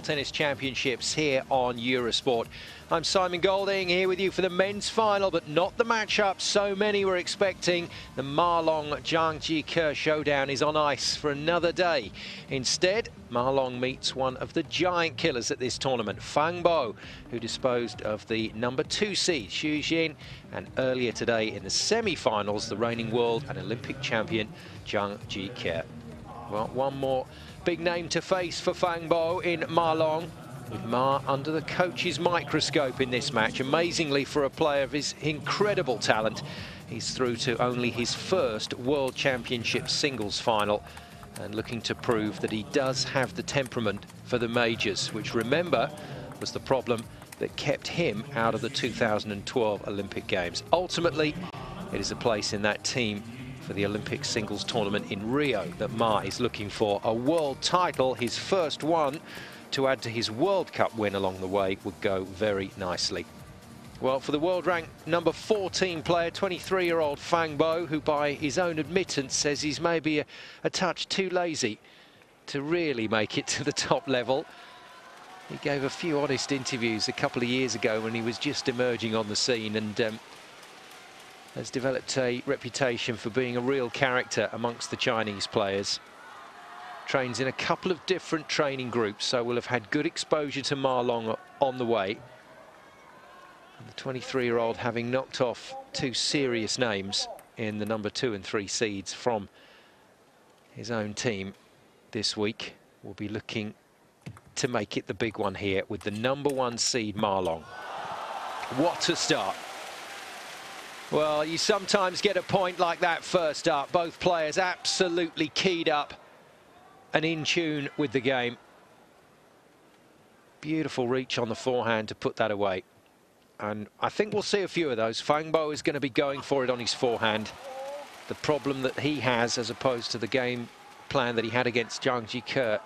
Tennis Championships here on Eurosport. I'm Simon Golding here with you for the men's final, but not the matchup so many were expecting. The Ma Long-Zhang Jike showdown is on ice for another day. Instead, Ma Long meets one of the giant killers at this tournament, Fang, who disposed of the #2 seed, Suzhou, and earlier today in the semi-finals, the reigning world and Olympic champion, Zhang Jike. Well, one more big name to face for Fang in Ma Long, with Ma under the coach's microscope in this match. Amazingly, for a player of his incredible talent, he's through to only his first World Championship singles final and looking to prove that he does have the temperament for the majors, which, remember, was the problem that kept him out of the 2012 Olympic Games. Ultimately, it is a place in that team for the Olympic singles tournament in Rio that Ma is looking for. A world title, his first one, to add to his World Cup win along the way, would go very nicely. Well, for the world ranked #14 player, 23-year-old Fang, who by his own admittance says he's maybe a touch too lazy to really make it to the top level. He gave a few honest interviews a couple of years ago when he was just emerging on the scene, and has developed a reputation for being a real character amongst the Chinese players. Trains in a couple of different training groups, so will have had good exposure to Ma Long on the way. And the 23-year-old, having knocked off two serious names in the #2 and 3 seeds from his own team this week, will be looking to make it the big one here with the #1 seed Ma Long. What a start. Well, you sometimes get a point like that first up. Both players absolutely keyed up and in tune with the game. Beautiful reach on the forehand to put that away. And I think we'll see a few of those. Fang is going to be going for it on his forehand. The problem that he has, as opposed to the game plan that he had against Zhang Jike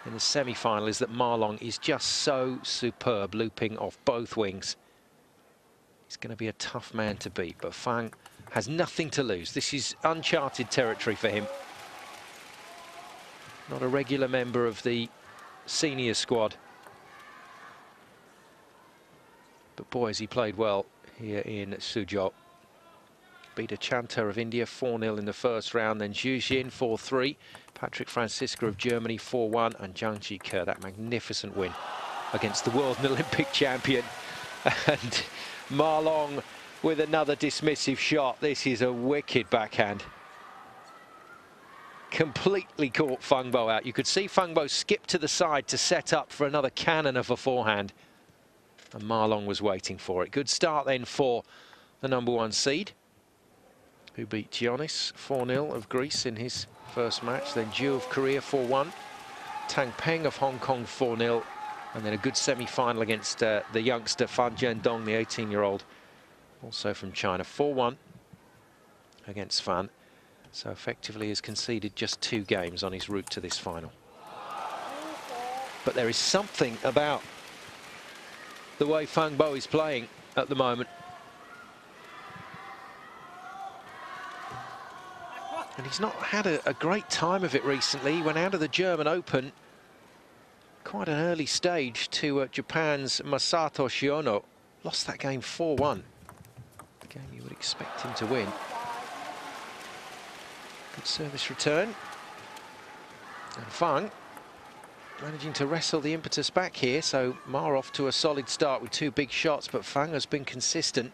in the semi-final, is that Ma Long is just so superb, looping off both wings. He's going to be a tough man to beat, but Fang has nothing to lose. This is uncharted territory for him. Not a regular member of the senior squad. But boy, has he played well here in Suzhou. Beat a chanter of India 4-0 in the first round, then Zhu Xin 4-3, Patrick Francisca of Germany 4-1, and Zhang Jike, that magnificent win against the world and Olympic champion. And Ma Long with another dismissive shot. This is a wicked backhand. Completely caught Fang out. You could see Fang skip to the side to set up for another cannon of a forehand. And Ma Long was waiting for it. Good start then for the #1 seed, who beat Giannis 4-0 of Greece in his first match. Then Zhu of Korea 4-1. Tang Peng of Hong Kong 4-0. And then a good semi-final against the youngster Fan Jiandong, the 18-year-old, also from China, 4-1 against Fan. So effectively has conceded just 2 games on his route to this final. But there is something about the way Fang is playing at the moment. And he's not had a great time of it recently. He went out of the German Open quite an early stage to Japan's Masato Shiono. Lost that game 4-1. The game you would expect him to win. Good service return. And Fang managing to wrestle the impetus back here. So Ma off to a solid start with 2 big shots, but Fang has been consistent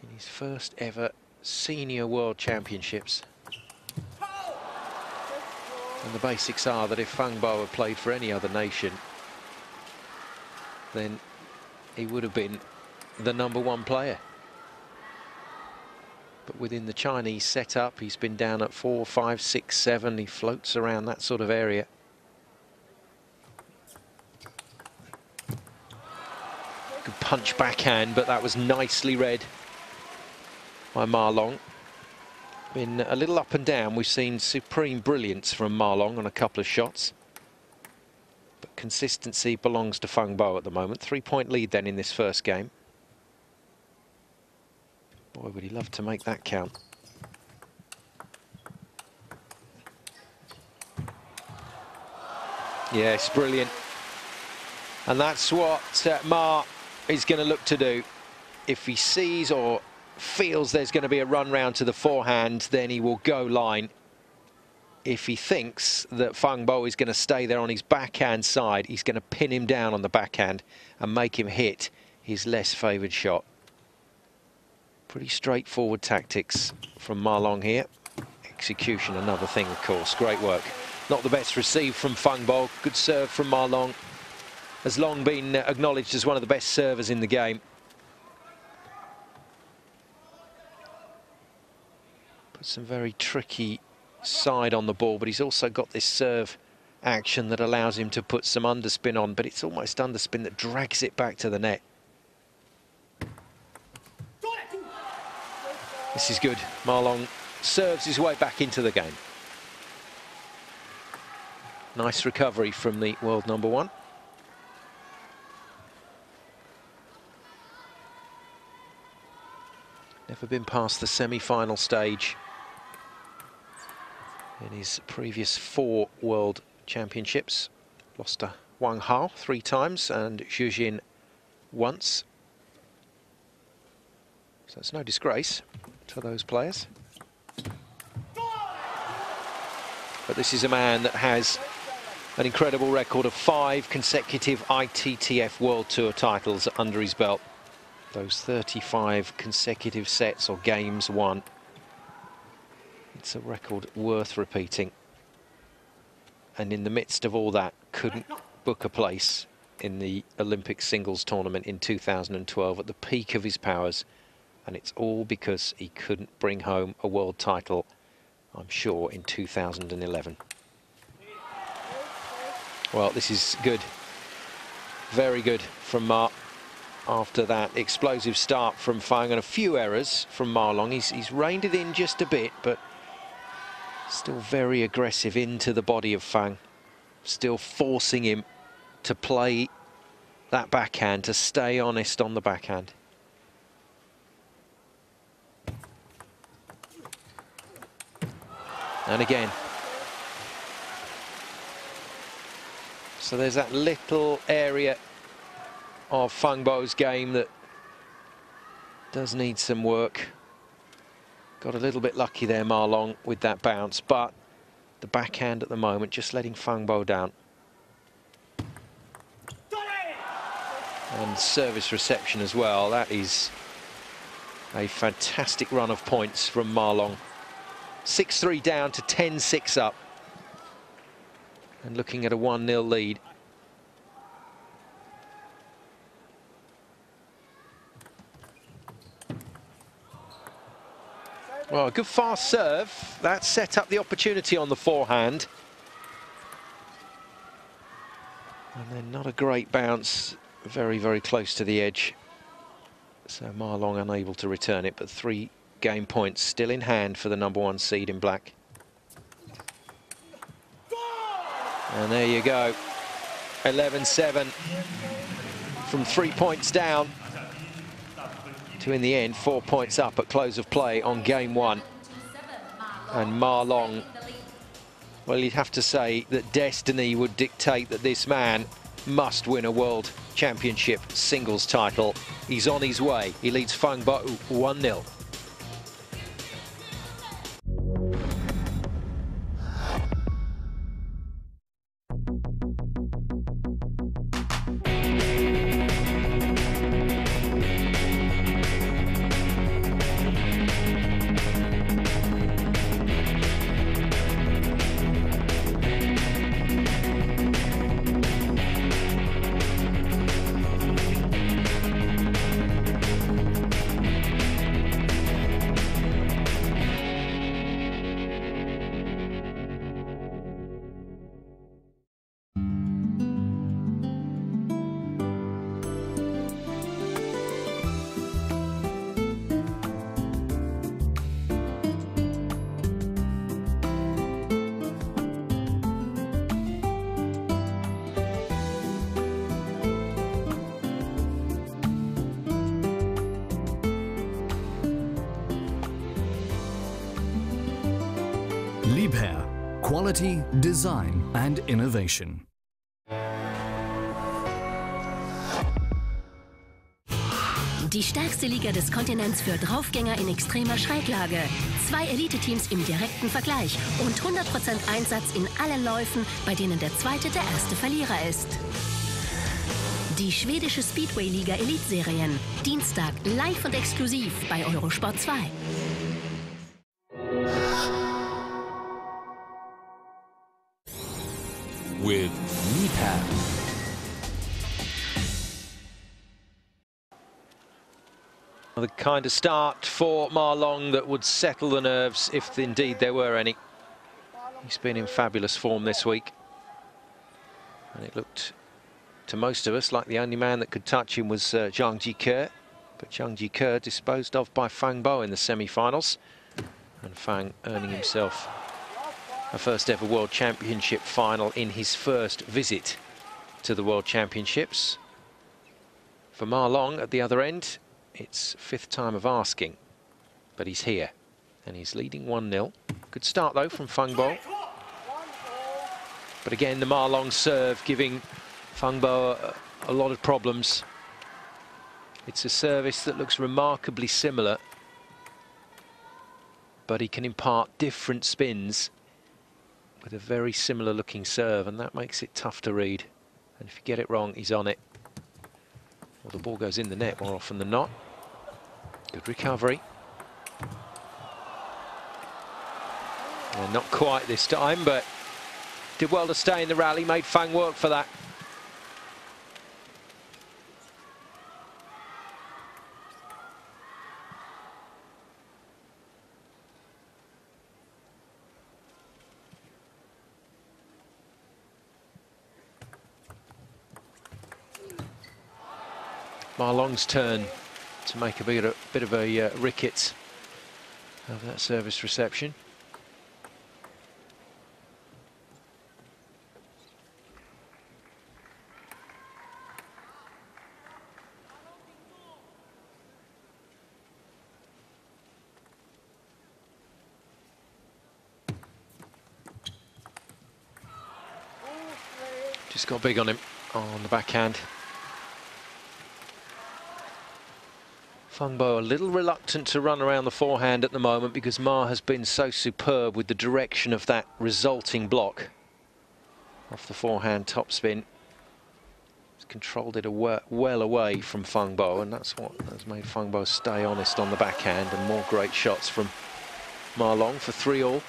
in his first ever senior world championships. And the basics are that if Fang had played for any other nation, then he would have been the #1 player. But within the Chinese setup, he's been down at 4, 5, 6, 7. He floats around that sort of area. Good punch backhand, but that was nicely read by Ma Long. Been a little up and down. We've seen supreme brilliance from Ma Long on a couple of shots, but consistency belongs to Fang at the moment. 3-point lead then in this first game. Boy, would he love to make that count. Yes, brilliant. And that's what Ma is going to look to do. If he sees or feels there's going to be a run round to the forehand, then he will go line. If he thinks that Fang Bo is going to stay there on his backhand side, he's going to pin him down on the backhand and make him hit his less favoured shot. Pretty straightforward tactics from Ma Long here. Execution, another thing, of course. Great work. Not the best received from Fang Bo. Good serve from Ma Long. Has long been acknowledged as one of the best servers in the game. Put some very tricky side on the ball, but he's also got this serve action that allows him to put some underspin on, but it's almost underspin that drags it back to the net. This is good. Ma Long serves his way back into the game. Nice recovery from the world number one. Never been past the semi-final stage in his previous 4 World Championships. Lost to Wang Hao 3 times and Zhu Jin once. So it's no disgrace to those players. But this is a man that has an incredible record of 5 consecutive ITTF World Tour titles under his belt. Those 35 consecutive sets or games won. It's a record worth repeating. And in the midst of all that, couldn't book a place in the Olympic singles tournament in 2012 at the peak of his powers. And it's all because he couldn't bring home a world title, I'm sure, in 2011. Well, this is good. Very good from Ma. After that explosive start from Fang and a few errors from Ma Long, he's reined it in just a bit, but still very aggressive into the body of Fang. Still forcing him to play that backhand, to stay honest on the backhand. And again. So there's that little area of Fang Bo's game that does need some work. Got a little bit lucky there, Ma Long, with that bounce, but the backhand at the moment just letting Fang Bo down. And service reception as well. That is a fantastic run of points from Ma Long. 6-3 down to 10-6 up. And looking at a 1-0 lead. Well, a good fast serve. That set up the opportunity on the forehand. And then not a great bounce. Very, very close to the edge. So Ma Long unable to return it, but 3 game points still in hand for the #1 seed in black. And there you go. 11-7 from 3 points down to, in the end, 4 points up at close of play on game 1. And Ma Long, well, you'd have to say that destiny would dictate that this man must win a World Championship singles title. He's on his way. He leads Fang Bo 1-0. Liebherr, quality, design and innovation. Die stärkste Liga des Kontinents für Draufgänger in extremer Schräglage. 2 Elite-Teams im direkten Vergleich und 100% Einsatz in allen Läufen, bei denen der Zweite der erste Verlierer ist. Die schwedische Speedway-Liga Elitserien. Dienstag live und exklusiv bei Eurosport 2. With Knee-Pad. The kind of start for Ma Long that would settle the nerves, if indeed there were any. He's been in fabulous form this week. And it looked, to most of us, like the only man that could touch him was Zhang Jike. But Zhang Jike disposed of by Fang in the semi-finals. And Fang earning himself a first ever World Championship final in his first visit to the World Championships. For Ma Long at the other end, it's 5th time of asking, but he's here and he's leading 1-0. Good start though from Fang Bo. But again, the Ma Long serve giving Fang Bo a lot of problems. It's a service that looks remarkably similar, but he can impart different spins with a very similar looking serve, and that makes it tough to read. And if you get it wrong, he's on it. Well, the ball goes in the net more often than not. Good recovery. And not quite this time, but did well to stay in the rally, made Fang work for that. Ma Long's turn to make a bit of a ricket of that service reception. Just got big on him on the backhand. Fang Bo a little reluctant to run around the forehand at the moment because Ma has been so superb with the direction of that resulting block. Off the forehand topspin. He's controlled it well away from Fang Bo, and that's what has made Fang Bo stay honest on the backhand, and more great shots from Ma Long for 3-all.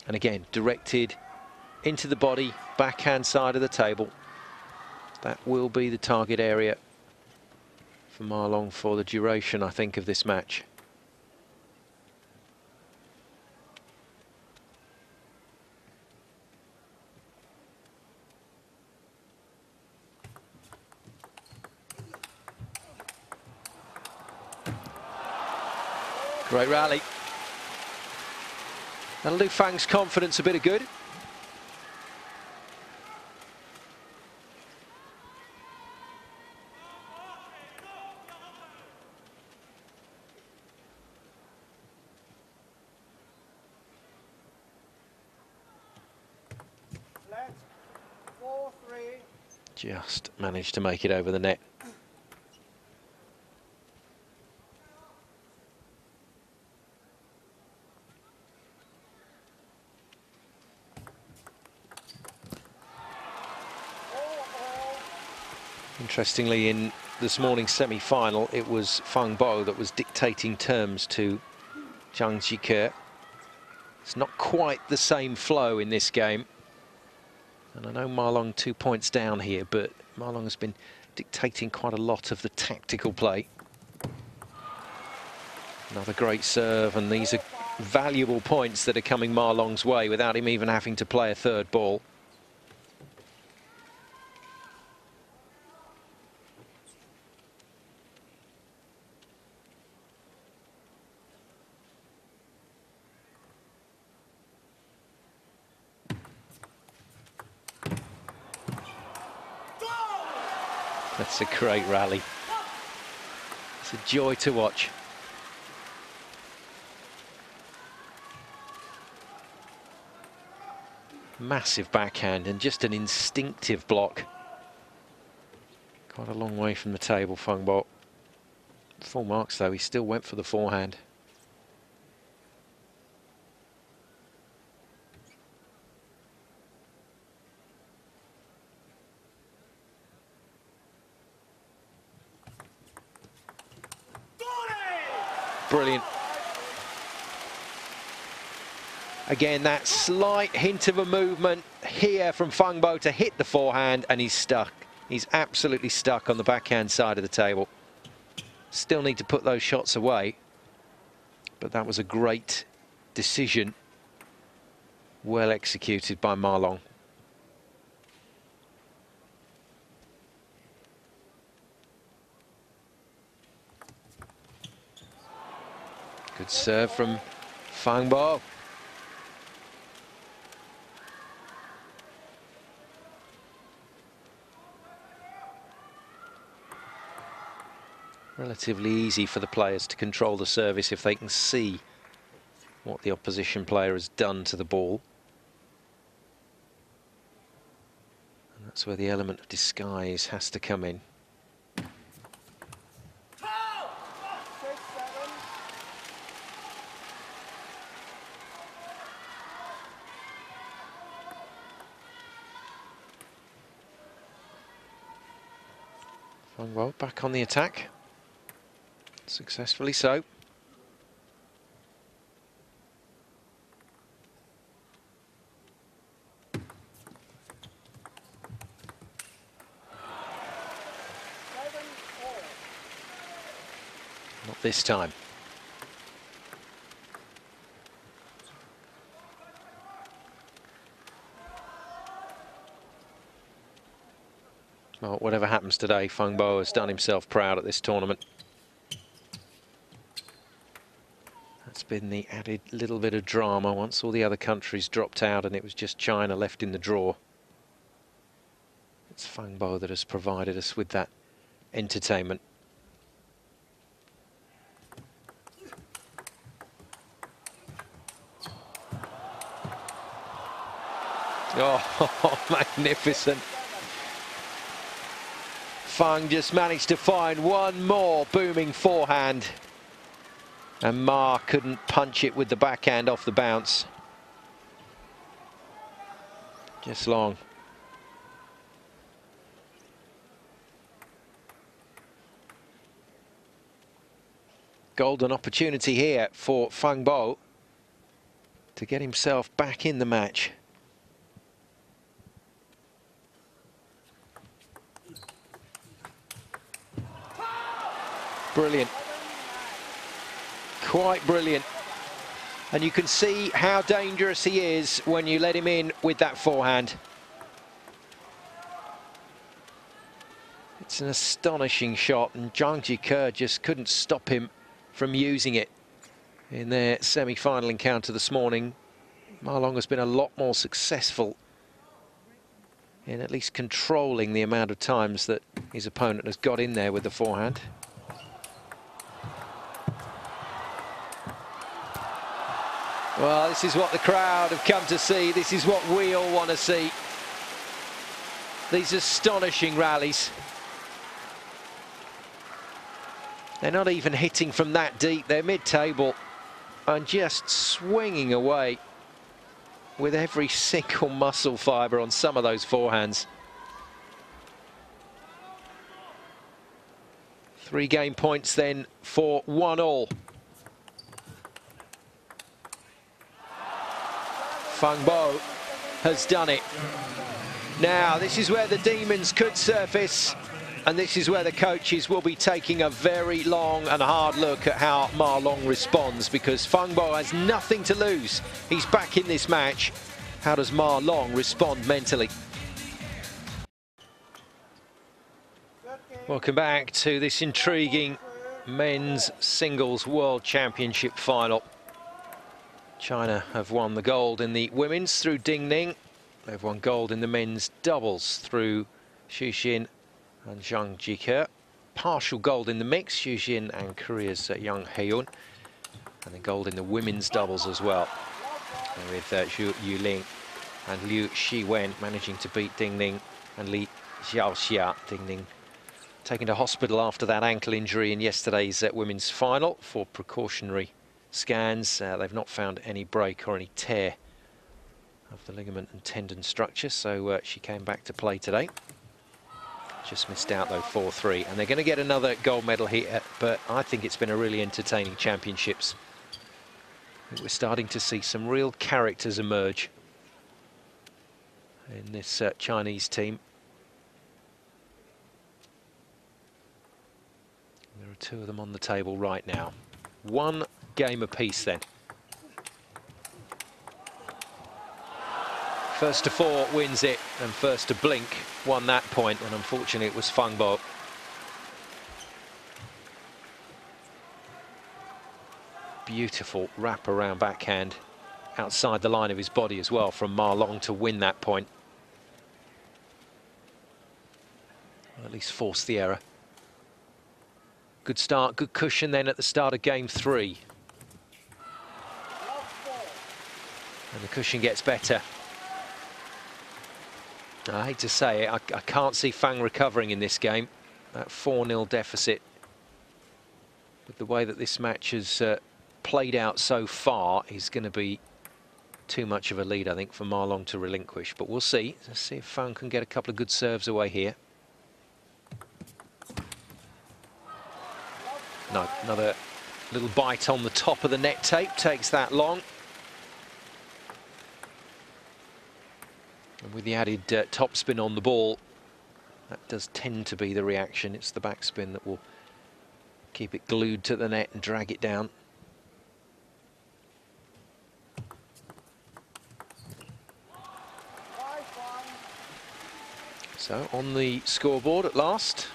And again, directed into the body, backhand side of the table. That will be the target area for Ma Long for the duration, I think, of this match. Great rally. That'll do Fang's confidence a bit of good. Just managed to make it over the net. Interestingly, in this morning's semi-final, it was Fang Bo that was dictating terms to Zhang Jike. It's not quite the same flow in this game. And I know Ma Long 2 points down here, but Ma Long has been dictating quite a lot of the tactical play. Another great serve, and these are valuable points that are coming Ma Long's way without him even having to play a third ball. That's a great rally. It's a joy to watch. Massive backhand and just an instinctive block. Quite a long way from the table, Fang Bo. Full marks though, he still went for the forehand. Brilliant. Again, that slight hint of a movement here from Fang Bo to hit the forehand, and he's stuck. He's absolutely stuck on the backhand side of the table. Still need to put those shots away, but that was a great decision. Well executed by Ma Long. Good serve from Fang Bo. Relatively easy for the players to control the service if they can see what the opposition player has done to the ball. And that's where the element of disguise has to come in. Fang Bo back on the attack. Successfully so. Not this time. Well, whatever happens today, Fang Bo has done himself proud at this tournament. That's been the added little bit of drama once all the other countries dropped out and it was just China left in the draw. It's Fang Bo that has provided us with that entertainment. Oh, magnificent. Fang just managed to find one more booming forehand. And Ma couldn't punch it with the backhand off the bounce. Just long. Golden opportunity here for Fang Bo to get himself back in the match. Brilliant. Quite brilliant. And you can see how dangerous he is when you let him in with that forehand. It's an astonishing shot, and Zhang Jike just couldn't stop him from using it in their semi-final encounter this morning. Ma Long has been a lot more successful in at least controlling the amount of times that his opponent has got in there with the forehand. Well, this is what the crowd have come to see. This is what we all want to see. These astonishing rallies. They're not even hitting from that deep. They're mid-table and just swinging away with every single muscle fibre on some of those forehands. 3 game points then for 1-1. Fang Bo has done it. Now, this is where the demons could surface, and this is where the coaches will be taking a very long and hard look at how Ma Long responds, because Fang Bo has nothing to lose. He's back in this match. How does Ma Long respond mentally? Welcome back to this intriguing men's singles world championship final. China have won the gold in the women's through Ding Ning. They've won gold in the men's doubles through Xu Xin and Zhang Jike. Partial gold in the mix, Xu Xin and Korea's Yang Hae-yun. And then gold in the women's doubles as well with Zhu Yuling And Liu Shiwen managing to beat Ding Ning and Li Xiaoxia. Ding Ning taken to hospital after that ankle injury in yesterday's women's final for precautionary scans. They've not found any break or any tear of the ligament and tendon structure, so she came back to play today. Just missed out though, 4-3, and they're going to get another gold medal here, but I think it's been a really entertaining championships. We're starting to see some real characters emerge in this Chinese team. There are two of them on the table right now. One game apiece then. First to four wins it, and first to blink won that point, and unfortunately it was Fang. Beautiful wrap-around backhand outside the line of his body as well from Ma Long to win that point. Or at least force the error. Good start, good cushion then at the start of game 3. And the cushion gets better. I hate to say it, I can't see Fang recovering in this game. That 4-0 deficit. With the way that this match has played out so far, is going to be too much of a lead, I think, for Ma Long to relinquish. But we'll see. Let's see if Fang can get a couple of good serves away here. No, another little bite on the top of the net tape. Takes that long. And with the added topspin on the ball, that does tend to be the reaction. It's the backspin that will keep it glued to the net and drag it down. So on the scoreboard at last.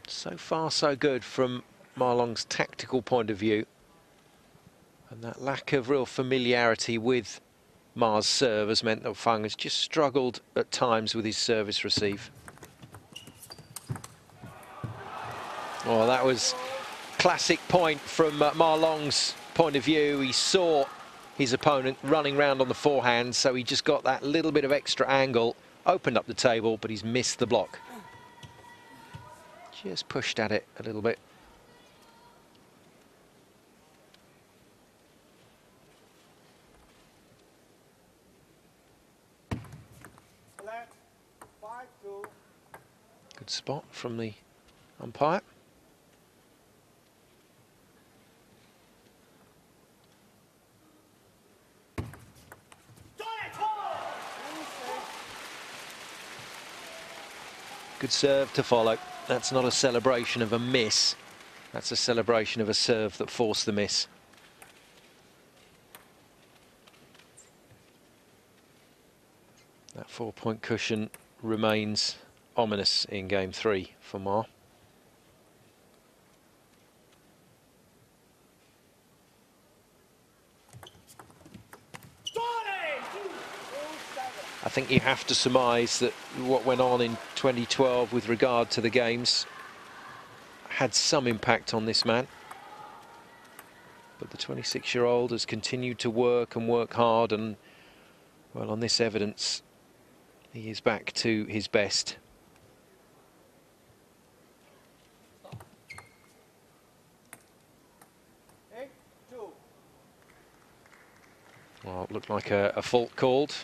So far, so good from Ma Long's tactical point of view. And that lack of real familiarity with Ma's serve has meant that Fang has just struggled at times with his service receive. Oh, that was classic point from Ma Long's point of view. He saw his opponent running round on the forehand, so he just got that little bit of extra angle, opened up the table, but he's missed the block. Just pushed at it a little bit. Good spot from the umpire. Good serve to follow. That's not a celebration of a miss. That's a celebration of a serve that forced the miss. That 4-point cushion remains ominous in game 3 for Ma. I think you have to surmise that what went on in 2012 with regard to the games had some impact on this man. But the 26-year-old has continued to work and work hard, and, well, on this evidence, he is back to his best. Well, it looked like a fault called.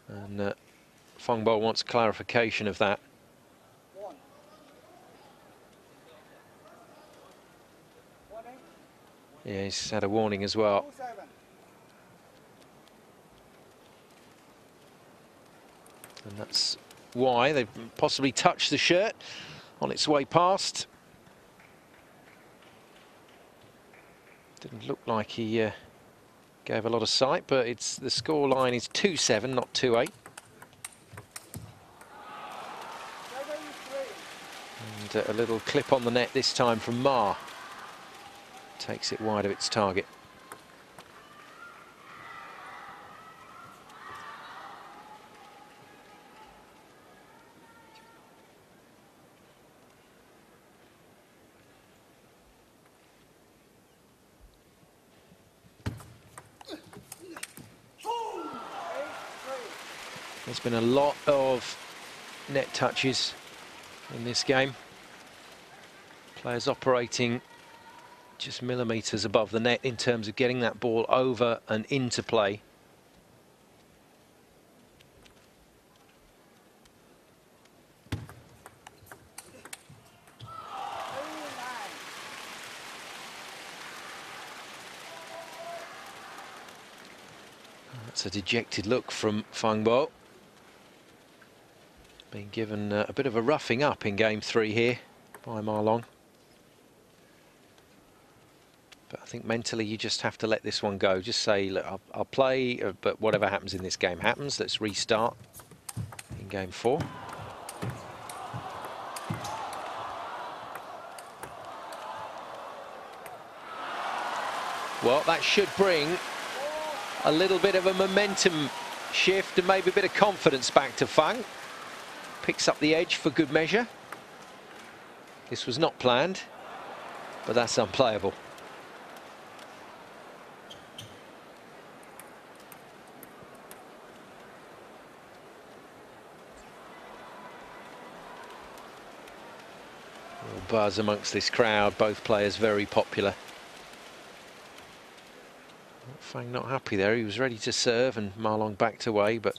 And Fang wants clarification of that. Yeah, he's had a warning as well. And that's why they've possibly touched the shirt on its way past. Didn't look like he gave a lot of sight, but it's the score line is 2-7, not 2-8. And a little clip on the net this time from Ma. Takes it wide of its target. There's been a lot of net touches in this game. Players operating just millimetres above the net in terms of getting that ball over and into play. That's a dejected look from Fang. Being given a bit of a roughing up in game 3 here by Ma Long. But I think mentally you just have to let this one go. Just say, look, I'll play, but whatever happens in this game happens. Let's restart in game 4. Well, that should bring a little bit of a momentum shift and maybe a bit of confidence back to Fang. Picks up the edge for good measure. This was not planned, but that's unplayable. Real buzz amongst this crowd, both players very popular. Fang not happy there, he was ready to serve and Ma Long backed away, but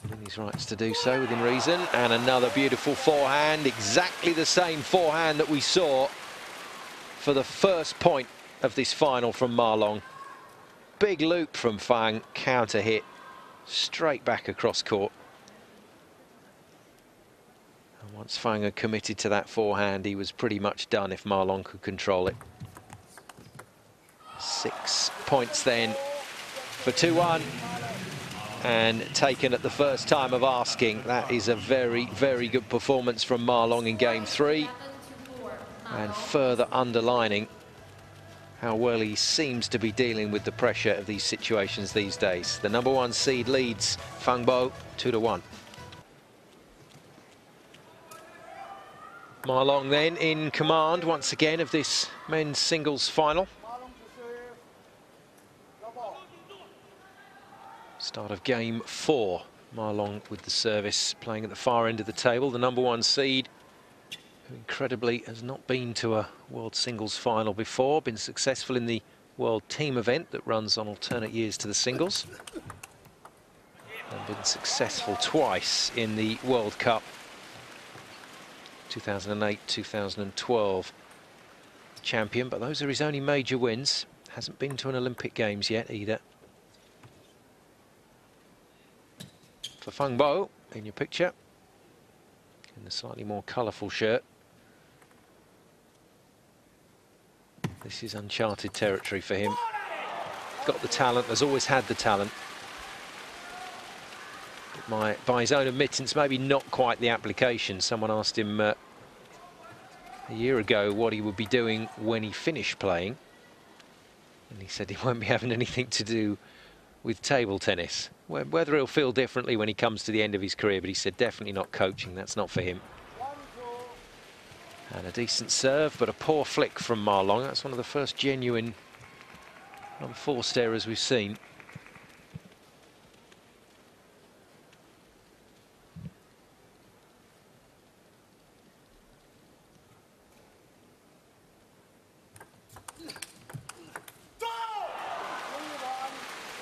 within his rights to do so within reason. And another beautiful forehand, exactly the same forehand that we saw for the first point of this final from Ma Long. Big loop from Fang, counter hit, straight back across court. And once Fang had committed to that forehand, he was pretty much done if Ma Long could control it. 6 points then for 2-1, and taken at the first time of asking. That is a very, very good performance from Ma Long in game 3, and further underlining how well he seems to be dealing with the pressure of these situations these days. The #1 seed leads Fang 2-1. Ma Long then in command once again of this men's singles final. Start of game 4. Ma Long with the service, playing at the far end of the table. The #1 seed, who incredibly has not been to a World Singles final before, been successful in the World Team event that runs on alternate years to the singles, and been successful twice in the World Cup, 2008, 2012. Champion, but those are his only major wins. Hasn't been to an Olympic Games yet either. For Fang in your picture, in the slightly more colourful shirt. This is uncharted territory for him. Got the talent, has always had the talent. But by his own admittance, maybe not quite the application. Someone asked him a year ago what he would be doing when he finished playing, and he said he won't be having anything to do with table tennis. Whether he'll feel differently when he comes to the end of his career, but he said definitely not coaching, that's not for him. And a decent serve, but a poor flick from Ma Long. That's one of the first genuine unforced errors we've seen.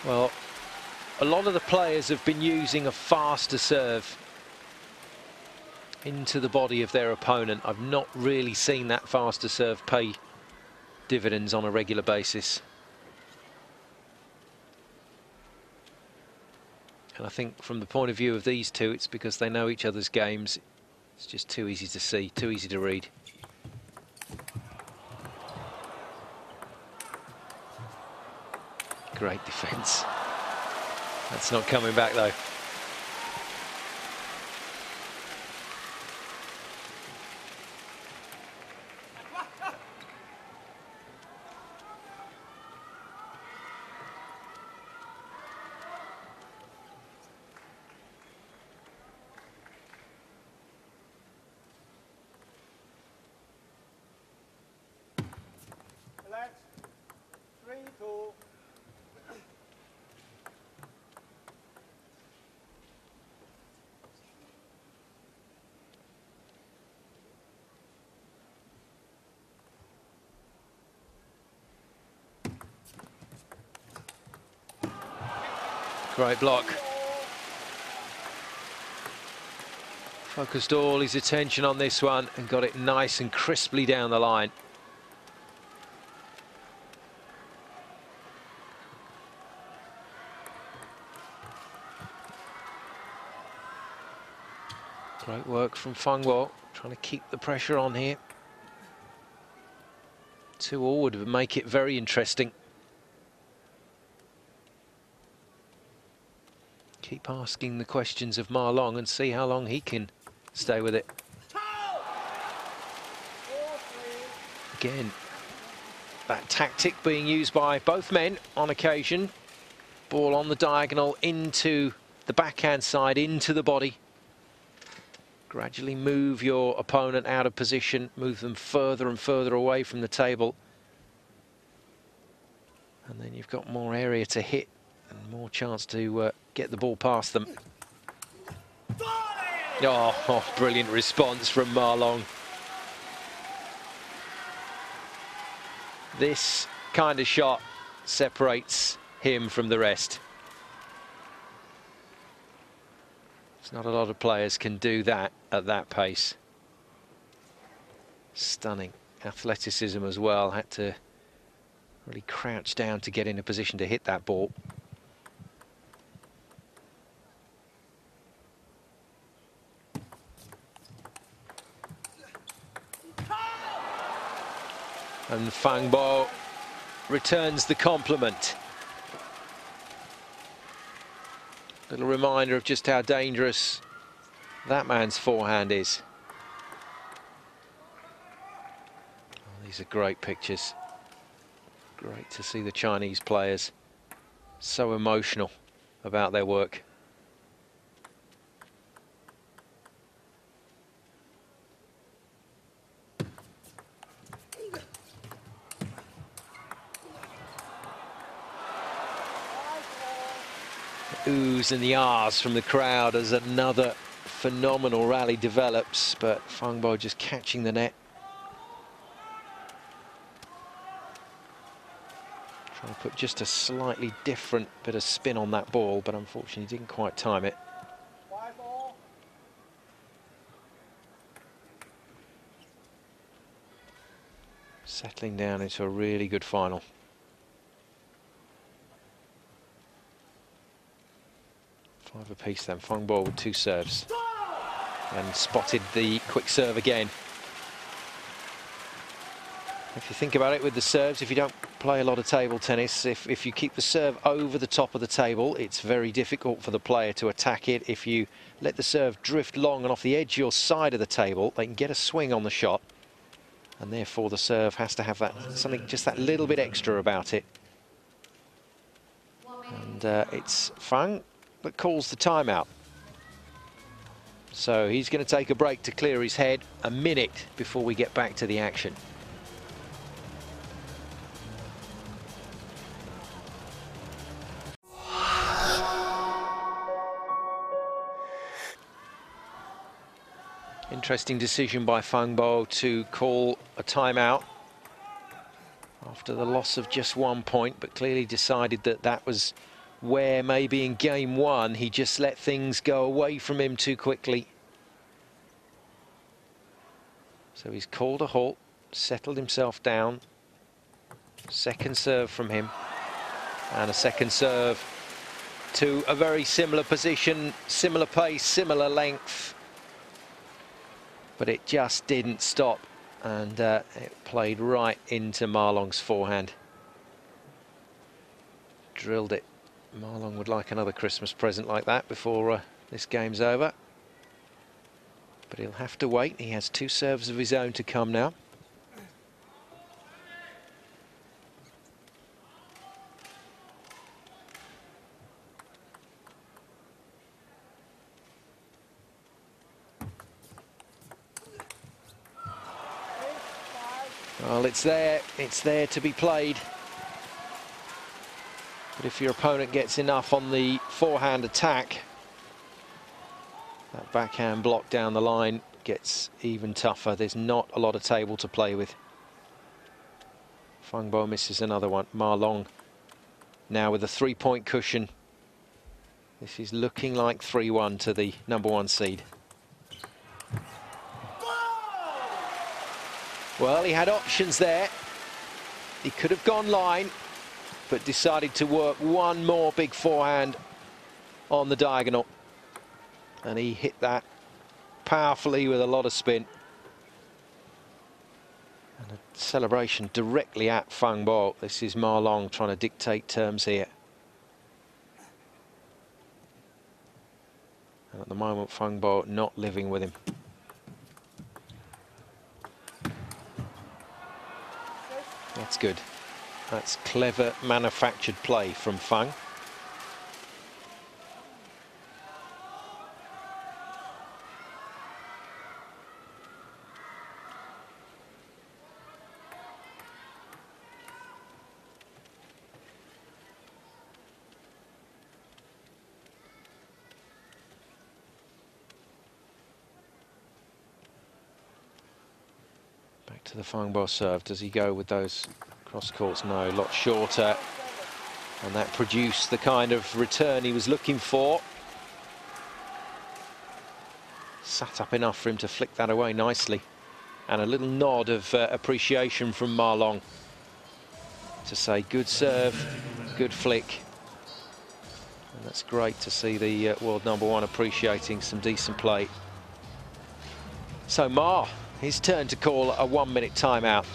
Well, a lot of the players have been using a faster serve into the body of their opponent. I've not really seen that faster serve pay dividends on a regular basis. And I think from the point of view of these two, it's because they know each other's games. It's just too easy to see, too easy to read. Great defence. That's not coming back though. Relax. 3-2. Great block. Focused all his attention on this one and got it nice and crisply down the line. Great work from Fang, trying to keep the pressure on here. 2-all would make it very interesting. Keep asking the questions of Ma Long and see how long he can stay with it. Again, that tactic being used by both men on occasion. Ball on the diagonal into the backhand side, into the body. Gradually move your opponent out of position, move them further and further away from the table. And then you've got more area to hit and more chance to get the ball past them. Oh, brilliant response from Ma Long. This kind of shot separates him from the rest. Not a lot of players can do that at that pace. Stunning athleticism as well. Had to really crouch down to get in a position to hit that ball. And Fang returns the compliment. Little reminder of just how dangerous that man's forehand is. Oh, these are great pictures. Great to see the Chinese players so emotional about their work. Oohs and the ahs from the crowd as another phenomenal rally develops, but Fang just catching the net. Trying to put just a slightly different bit of spin on that ball, but unfortunately didn't quite time it. Settling down into a really good final. Five apiece then. Fang with 2 serves. And spotted the quick serve again. If you think about it with the serves, if you don't play a lot of table tennis, if you keep the serve over the top of the table, it's very difficult for the player to attack it. If you let the serve drift long and off the edge of your side of the table, they can get a swing on the shot. And therefore the serve has to have that something, just that little bit extra about it. And it's Fang that calls the timeout. So he's going to take a break to clear his head, a minute before we get back to the action. Interesting decision by Fang to call a timeout after the loss of just 1 point, but clearly decided that that was where maybe in game 1 he just let things go away from him too quickly. So he's called a halt, settled himself down. Second serve from him, and a second serve to a very similar position, similar pace, similar length, but it just didn't stop, and it played right into Ma Long's forehand. Drilled it. Ma Long would like another Christmas present like that before this game's over. But he'll have to wait. He has 2 serves of his own to come now. Well, it's there to be played. But if your opponent gets enough on the forehand attack, that backhand block down the line gets even tougher. There's not a lot of table to play with. Fang misses another one. Ma Long now with a 3-point cushion. This is looking like 3-1 to the #1 seed. Well, he had options there. He could have gone line, but decided to work one more big forehand on the diagonal. And he hit that powerfully with a lot of spin. And a celebration directly at Fang. This is Ma Long trying to dictate terms here. And at the moment, Fang not living with him. That's good. That's clever manufactured play from Fang. Back to the Fang serve. Does he go with those cross courts? No, a lot shorter. And that produced the kind of return he was looking for. Sat up enough for him to flick that away nicely. And a little nod of appreciation from Ma Long to say good serve, good flick. And that's great to see the world #1 appreciating some decent play. So Ma, his turn to call a 1-minute timeout.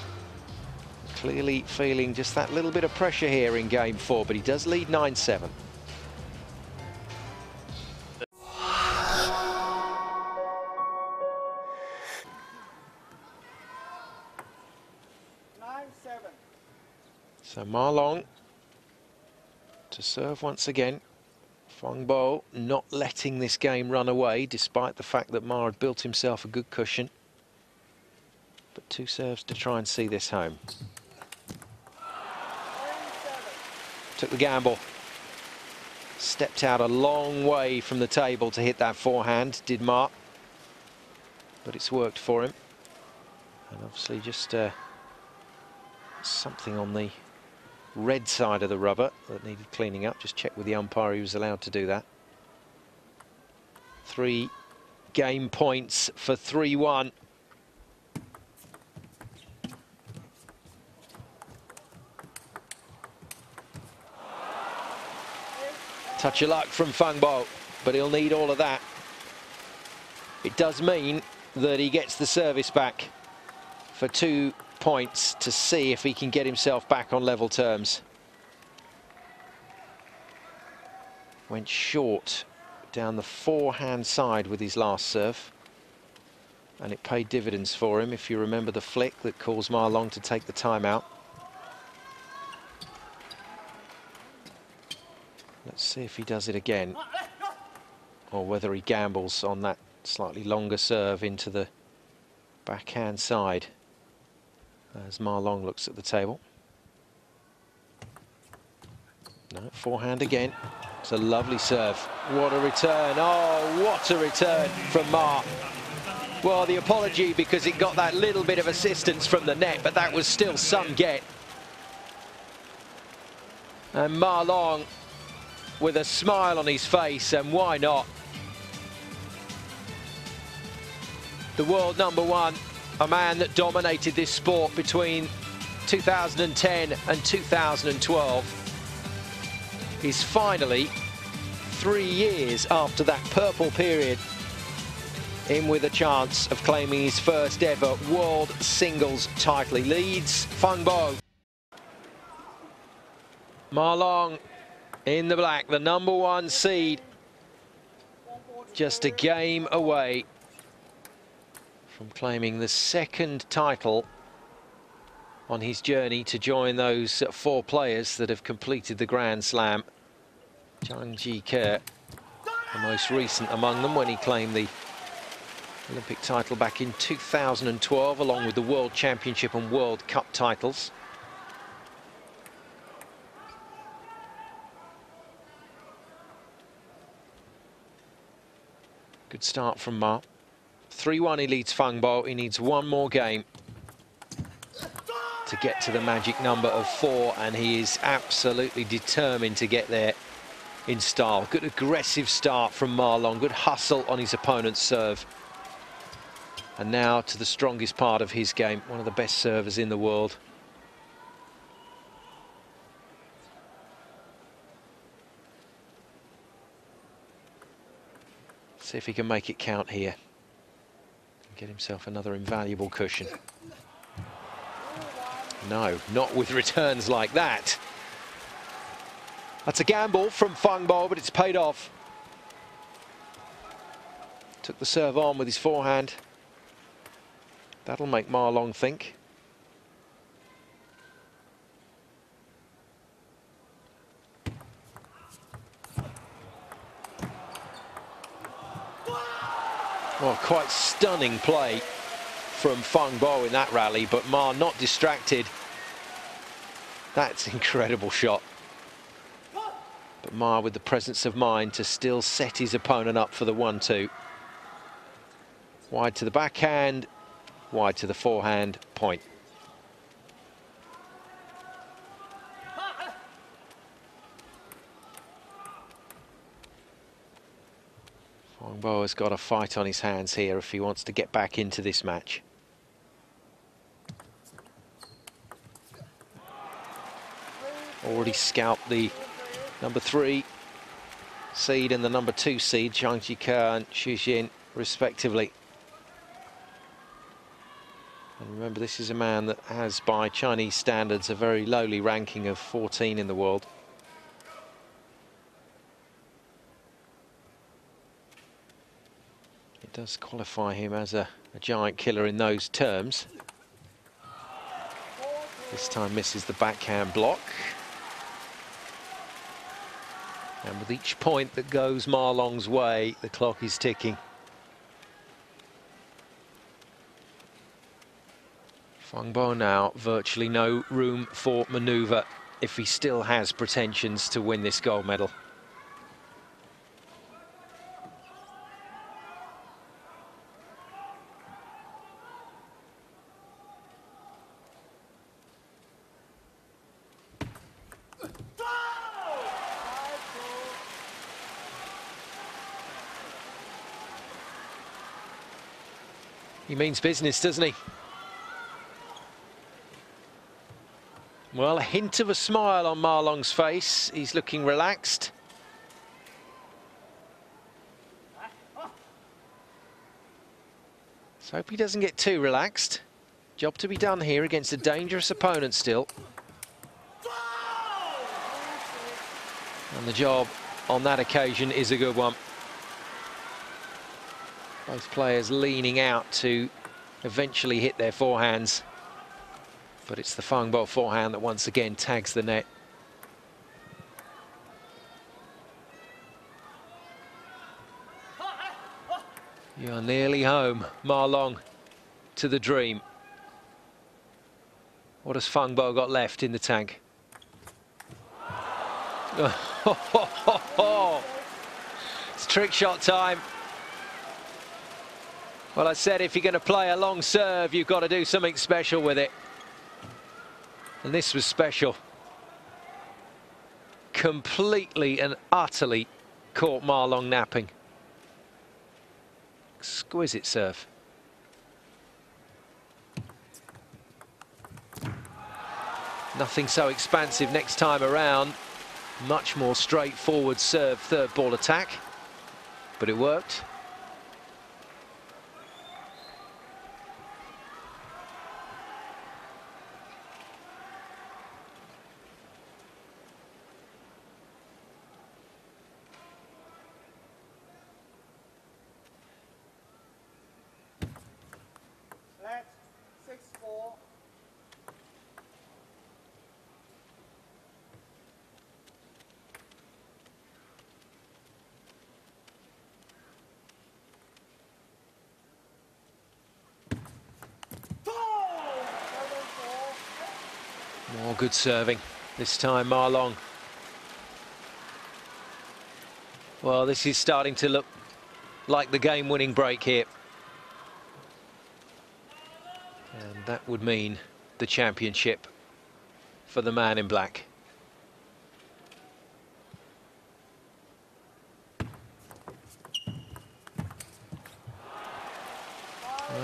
Clearly feeling just that little bit of pressure here in game 4, but he does lead 9-7. So Ma Long to serve once again. Fang not letting this game run away, despite the fact that Ma had built himself a good cushion. But 2 serves to try and see this home. Took the gamble. Stepped out a long way from the table to hit that forehand, did Ma. But it's worked for him. And obviously just something on the red side of the rubber that needed cleaning up. Just check with the umpire, he was allowed to do that. 3 game points for 3-1. Touch of luck from Fang, but he'll need all of that. It does mean that he gets the service back for 2 points to see if he can get himself back on level terms. Went short down the forehand side with his last serve, and it paid dividends for him, if you remember the flick that caused Ma Long to take the timeout. Let's see if he does it again, or whether he gambles on that slightly longer serve into the backhand side as Ma Long looks at the table. No, forehand again. It's a lovely serve. What a return. Oh, what a return from Ma. Well, the apology because it got that little bit of assistance from the net, but that was still some get. And Ma Long with a smile on his face, and why not? The world #1, a man that dominated this sport between 2010 and 2012, is finally, 3 years after that purple period, in with a chance of claiming his first ever world singles title. He leads Fang. Ma Long in the black, the #1 seed, just a game away from claiming the 2nd title on his journey to join those 4 players that have completed the Grand Slam. Zhang Jike, the most recent among them, when he claimed the Olympic title back in 2012, along with the World Championship and World Cup titles. Good start from Ma. 3-1, he leads Fang. He needs 1 more game to get to the magic number of 4, and he is absolutely determined to get there. in style. Good aggressive start from Ma Long. Good hustle on his opponent's serve. And now to the strongest part of his game. One of the best servers in the world. See if he can make it count here. Get himself another invaluable cushion. No, not with returns like that. That's a gamble from Fang, but it's paid off. Took the serve on with his forehand. That'll make Ma Long think. Well, quite stunning play from Fang in that rally, but Ma not distracted. That's an incredible shot. But Ma with the presence of mind to still set his opponent up for the 1-2. Wide to the backhand, wide to the forehand, point. Fang has got a fight on his hands here if he wants to get back into this match. Already scalped the #3 seed and the #2 seed, Zhang Jike and Xu Xin, respectively. And remember, this is a man that has, by Chinese standards, a very lowly ranking of 14 in the world. It does qualify him as a giant killer in those terms. This time misses the backhand block. And with each point that goes Ma Long's way, the clock is ticking. Fang now, virtually no room for manoeuvre if he still has pretensions to win this gold medal. He means business, doesn't he? Well, a hint of a smile on Ma Long's face. He's looking relaxed. Let's hope he doesn't get too relaxed. Job to be done here against a dangerous opponent still. And the job on that occasion is a good one. Both players leaning out to eventually hit their forehands. But it's the Fang forehand that once again tags the net. You're nearly home, Ma Long, to the dream. What has Fang got left in the tank? It's trick shot time. Well, I said if you're going to play a long serve, you've got to do something special with it. And this was special. Completely and utterly caught Ma Long napping. Exquisite serve. Nothing so expansive next time around. Much more straightforward serve, third ball attack. But it worked. More good serving, this time Ma Long. Well, this is starting to look like the game-winning break here. And that would mean the championship for the man in black.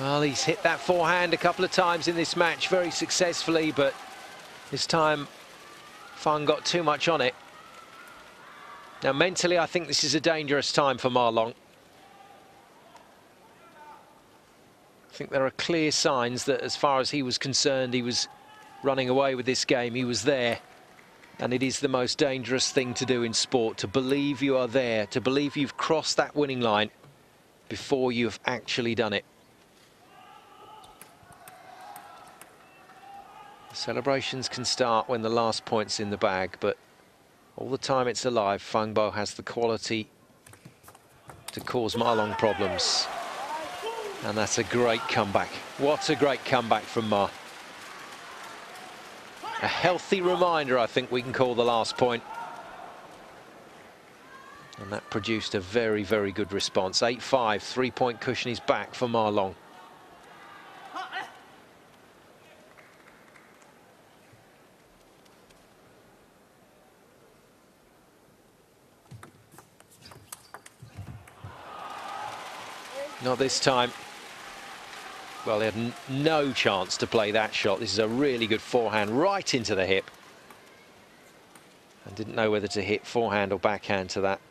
Well, he's hit that forehand a couple of times in this match very successfully, but this time Fang got too much on it. Now, mentally, I think this is a dangerous time for Ma Long. I think there are clear signs that as far as he was concerned, he was running away with this game. He was there. And it is the most dangerous thing to do in sport, to believe you are there, to believe you've crossed that winning line before you've actually done it. The celebrations can start when the last point's in the bag, but all the time it's alive, Fang Bo has the quality to cause Ma Long problems. And that's a great comeback. What a great comeback from Ma. A healthy reminder, I think we can call the last point. And that produced a very, very good response. 8-5, 3-point cushion is back for Ma Long. Not this time. Well, they had no chance to play that shot. This is a really good forehand right into the hip. And didn't know whether to hit forehand or backhand to that.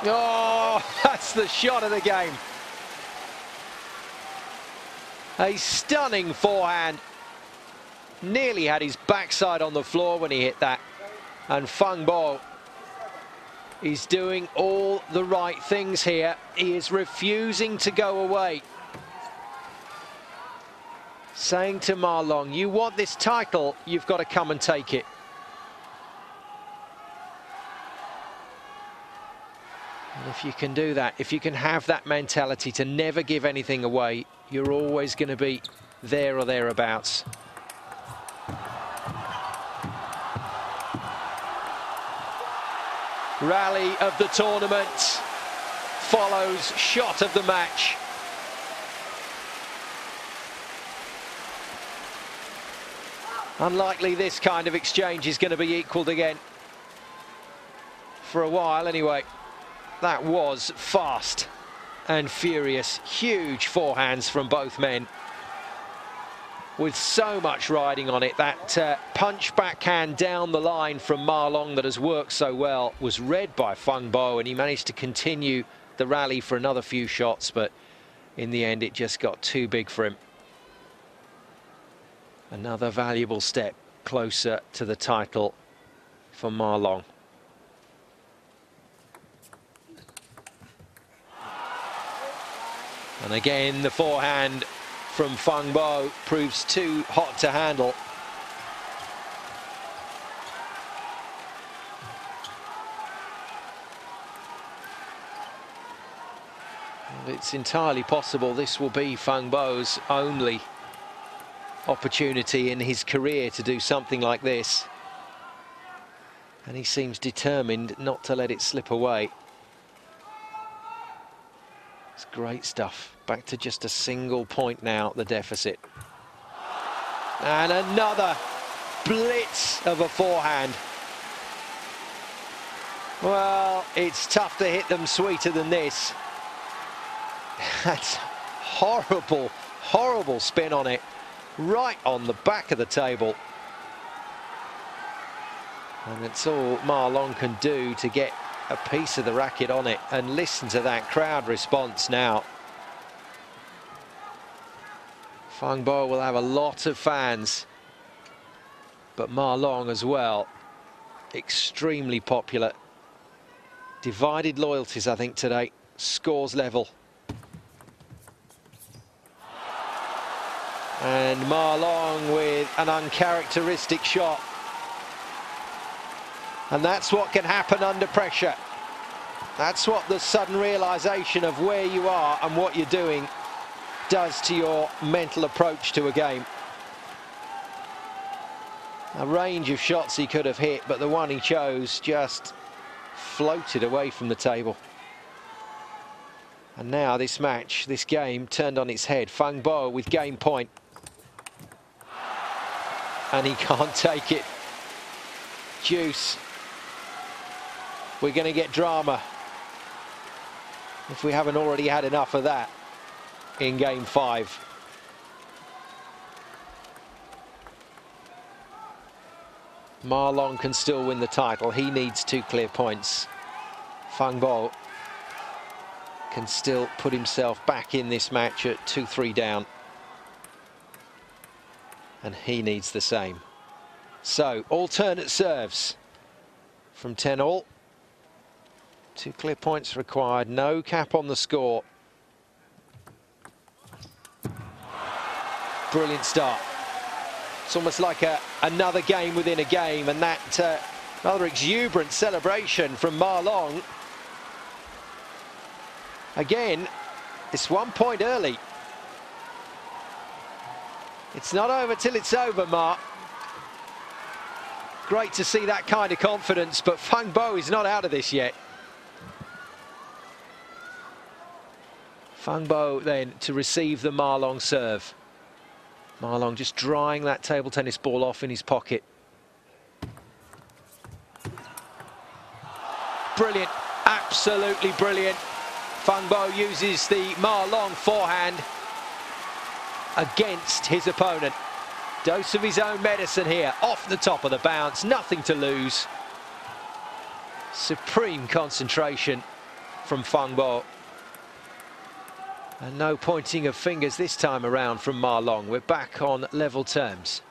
Oh, that's the shot of the game. A stunning forehand. Nearly had his backside on the floor when he hit that. And Fang Bo is doing all the right things here. He is refusing to go away. Saying to Ma Long, you want this title, you've got to come and take it. And if you can do that, if you can have that mentality to never give anything away, you're always going to be there or thereabouts. Rally of the tournament follows shot of the match. Unlikely this kind of exchange is going to be equalled again. For a while, anyway. That was fast and furious. Huge forehands from both men. With so much riding on it. That punch backhand down the line from Ma Long that has worked so well was read by Fang Bo, and he managed to continue the rally for another few shots, but in the end it just got too big for him. Another valuable step closer to the title for Ma Long. And again, the forehand from Fang Bo proves too hot to handle. And it's entirely possible this will be Fang Bo's only opportunity in his career to do something like this. And he seems determined not to let it slip away. It's great stuff. Back to just a single point now, the deficit. And another blitz of a forehand. Well, it's tough to hit them sweeter than this. That's horrible, horrible spin on it. Right on the back of the table. And it's all Ma Long can do to get a piece of the racket on it, and listen to that crowd response now. Fang Bo will have a lot of fans, but Ma Long as well, extremely popular. Divided loyalties, I think, today. Scores level. And Ma Long with an uncharacteristic shot. And that's what can happen under pressure. That's what the sudden realization of where you are and what you're doing does to your mental approach to a game. A range of shots he could have hit, but the one he chose just floated away from the table. And now this match, this game turned on its head. Fang Bo with game point. And he can't take it. Juice. We're going to get drama. If we haven't already had enough of that in game 5. Ma Long can still win the title. He needs 2 clear points. Fang Bo can still put himself back in this match at 2-3 down. And he needs the same. So, alternate serves from 10 all. 2 clear points required, no cap on the score. Brilliant start. It's almost like another game within a game, and that rather exuberant celebration from Ma Long. Again, it's 1 point early. It's not over till it's over, Ma. Great to see that kind of confidence, but Fang Bo is not out of this yet. Fang Bo then to receive the Ma Long serve. Ma Long just drying that table tennis ball off in his pocket. Brilliant, absolutely brilliant. Fang Bo uses the Ma Long forehand against his opponent. Dose of his own medicine here, off the top of the bounce, nothing to lose. Supreme concentration from Fang Bo. And no pointing of fingers this time around from Ma Long. We're back on level terms.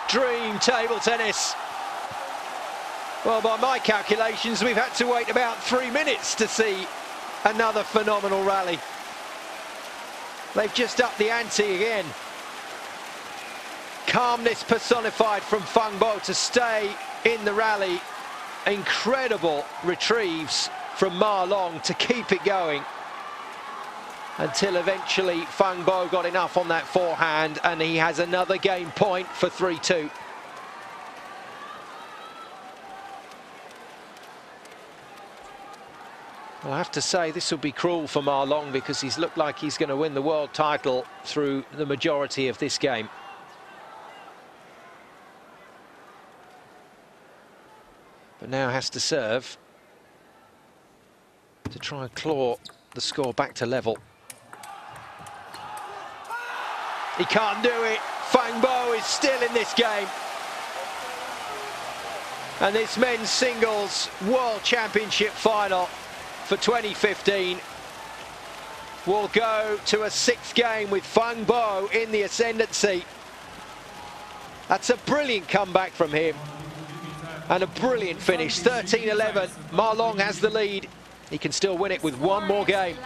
Dream table tennis. Well, by my calculations, we've had to wait about 3 minutes to see another phenomenal rally. They've just upped the ante again. Calmness personified from Fang Bo to stay in the rally. Incredible retrieves from Ma Long to keep it going. Until eventually Fang Bo got enough on that forehand, and he has another game point for 3-2. Well, I have to say this will be cruel for Ma Long, because he's looked like he's going to win the world title through the majority of this game. But now has to serve to try and claw the score back to level. He can't do it. Fang Bo is still in this game. And this men's singles World Championship final for 2015 will go to a 6th game with Fang Bo in the ascendancy. That's a brilliant comeback from him and a brilliant finish. 13-11. Ma Long has the lead. He can still win it with one more game.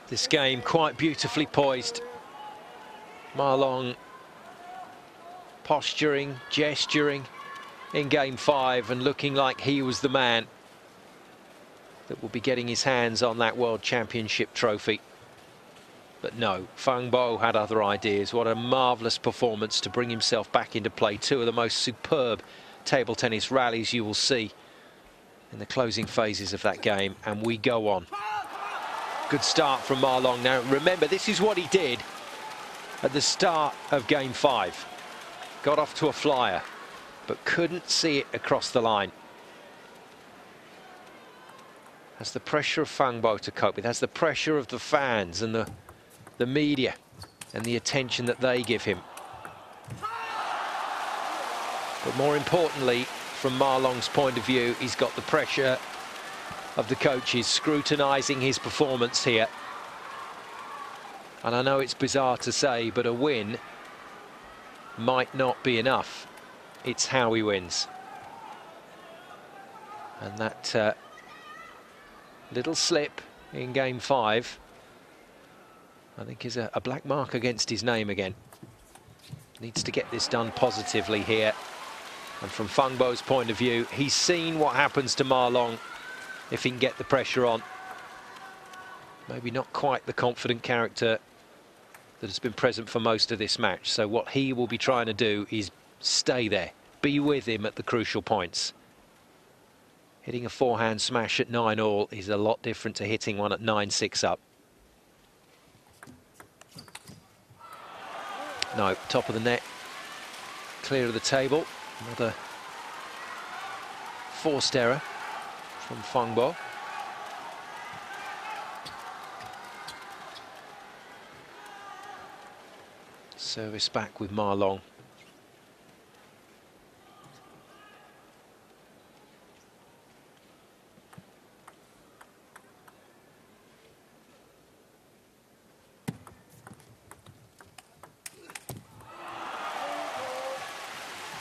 This game quite beautifully poised. Ma Long posturing, gesturing in game 5 and looking like he was the man that will be getting his hands on that World Championship trophy. But no, Fang Bo had other ideas. What a marvellous performance to bring himself back into play. 2 of the most superb table tennis rallies you will see in the closing phases of that game, and we go on. Good start from Ma Long. Now remember, this is what he did at the start of game 5. Got off to a flyer, but couldn't see it across the line. Has the pressure of Fang Bo to cope with, has the pressure of the fans and the media and the attention that they give him. But more importantly, from Ma Long's point of view, he's got the pressure of the coaches scrutinising his performance here. And I know it's bizarre to say, but a win might not be enough. It's how he wins. And that little slip in game 5, I think, is a black mark against his name again. Needs to get this done positively here. And from Fang Bo's point of view, he's seen what happens to Ma Long if he can get the pressure on. Maybe not quite the confident character that has been present for most of this match. So what he will be trying to do is stay there, be with him at the crucial points. Hitting a forehand smash at 9-all is a lot different to hitting one at 9-6 up. No, top of the net, clear of the table. Another forced error from Fang Bo. Service back with Ma Long.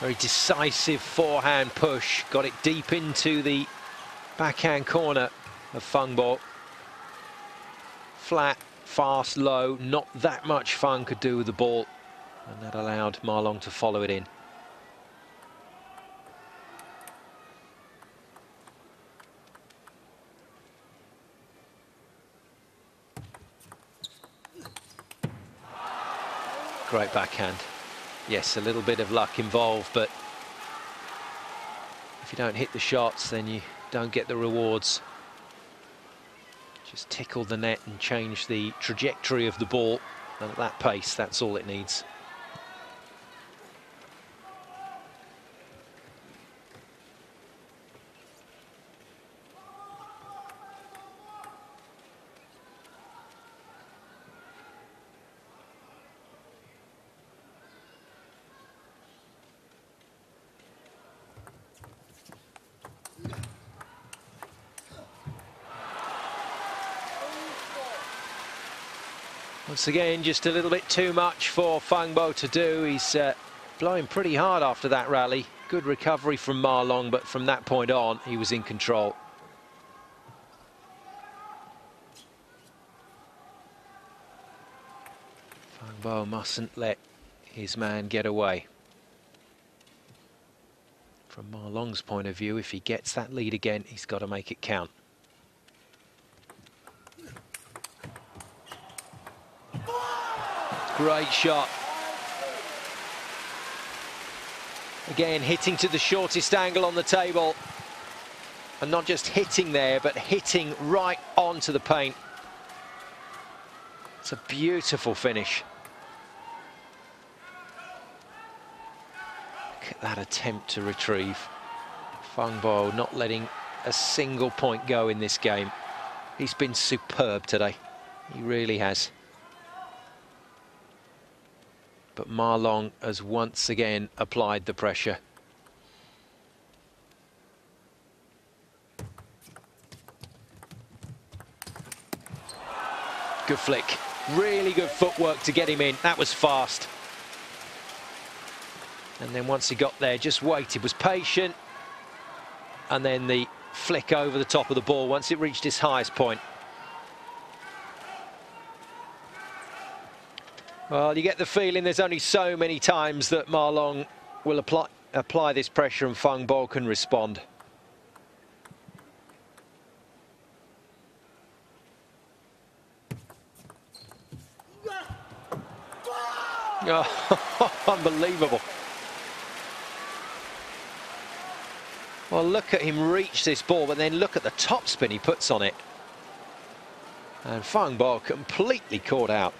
Very decisive forehand push, got it deep into the backhand corner of Fang Bo. Flat, fast, low, not that much Fang could do with the ball, and that allowed Ma Long to follow it in. Great backhand. Yes, a little bit of luck involved, but if you don't hit the shots, then you don't get the rewards. Just tickle the net and change the trajectory of the ball, and at that pace, that's all it needs. Once again, just a little bit too much for Fang Bo to do. He's blowing pretty hard after that rally. Good recovery from Ma Long, but from that point on, he was in control. Fang Bo mustn't let his man get away. From Ma Long's point of view, if he gets that lead again, he's got to make it count. Great shot. Again, hitting to the shortest angle on the table. And not just hitting there, but hitting right onto the paint. It's a beautiful finish. Look at that attempt to retrieve. Fang Bo not letting a single point go in this game. He's been superb today. He really has. But Ma Long has once again applied the pressure. Good flick. Really good footwork to get him in. That was fast. And then once he got there, just waited, was patient. And then the flick over the top of the ball once it reached its highest point. Well, you get the feeling there's only so many times that Ma Long will apply this pressure and Fang Bo can respond. Oh, unbelievable. Well, look at him reach this ball, but then look at the topspin he puts on it. And Fang Bo completely caught out.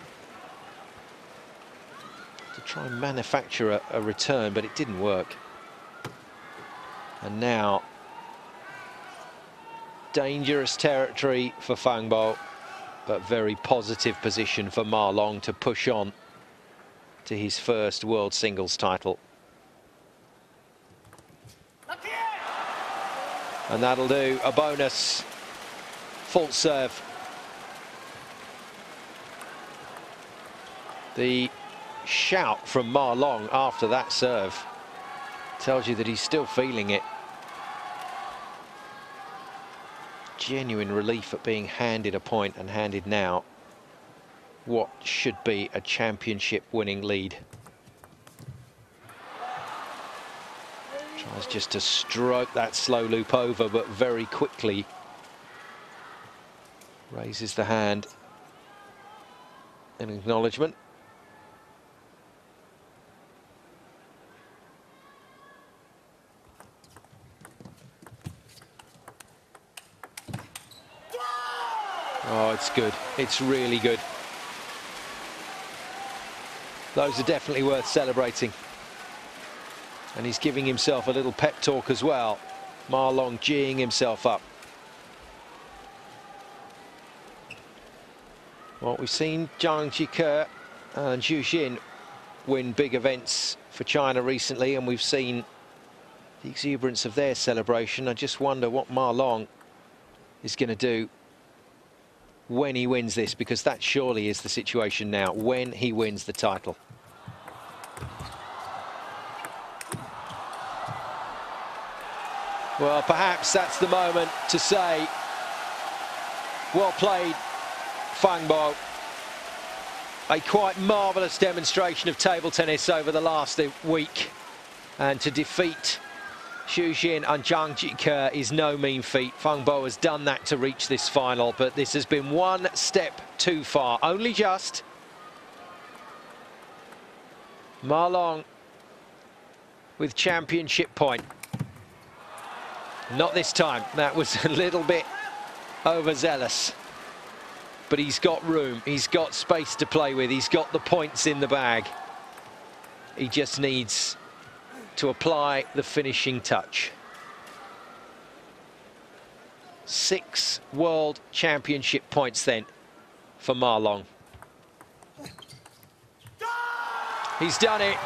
To try and manufacture a return, but it didn't work. And now, dangerous territory for Fang Bo, but very positive position for Ma Long to push on to his first world singles title. And that'll do, a bonus full serve. The shout from Ma Long after that serve tells you that he's still feeling it. Genuine relief at being handed a point and handed now what should be a championship winning lead. Tries just to stroke that slow loop over, but very quickly raises the hand in acknowledgement. Oh, it's good. It's really good. Those are definitely worth celebrating. And he's giving himself a little pep talk as well. Ma Long geeing himself up. Well, we've seen Zhang Jike and Zhu Xin win big events for China recently, and we've seen the exuberance of their celebration. I just wonder what Ma Long is going to do when he wins this, because that surely is the situation now, when he wins the title. Well, perhaps that's the moment to say, well played, Fang. A quite marvellous demonstration of table tennis over the last week. And to defeat Zhu Xin and Zhang Jike is no mean feat. Fang has done that to reach this final, but this has been one step too far, only just. Ma Long with championship point. Not this time. That was a little bit overzealous. But he's got room, he's got space to play with, he's got the points in the bag. He just needs to apply the finishing touch. 6 World Championship points then for Ma Long. He's done it.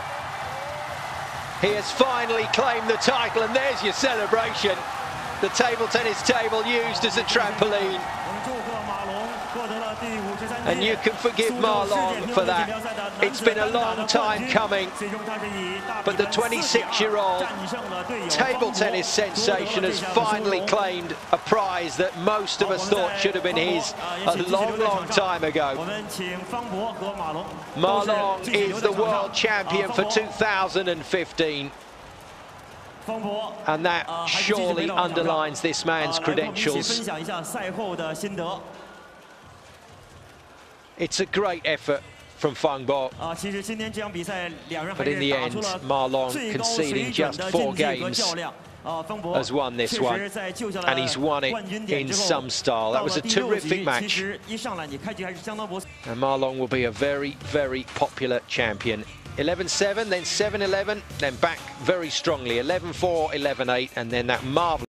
He has finally claimed the title, and there's your celebration. The table tennis table used as a trampoline. And you can forgive Ma Long for that. It's been a long time coming, but the 26-year-old table tennis sensation has finally claimed a prize that most of us thought should have been his a long, long time ago. Ma Long is the world champion for 2015. And that surely underlines this man's credentials. It's a great effort from Fang, but in the end, Ma Long conceding just 4 games has won this one, and he's won it in some style. That was a terrific match, and Ma Long will be a very, very popular champion. 11-7, then 7-11, then back very strongly, 11-4, 11-8, and then that marvellous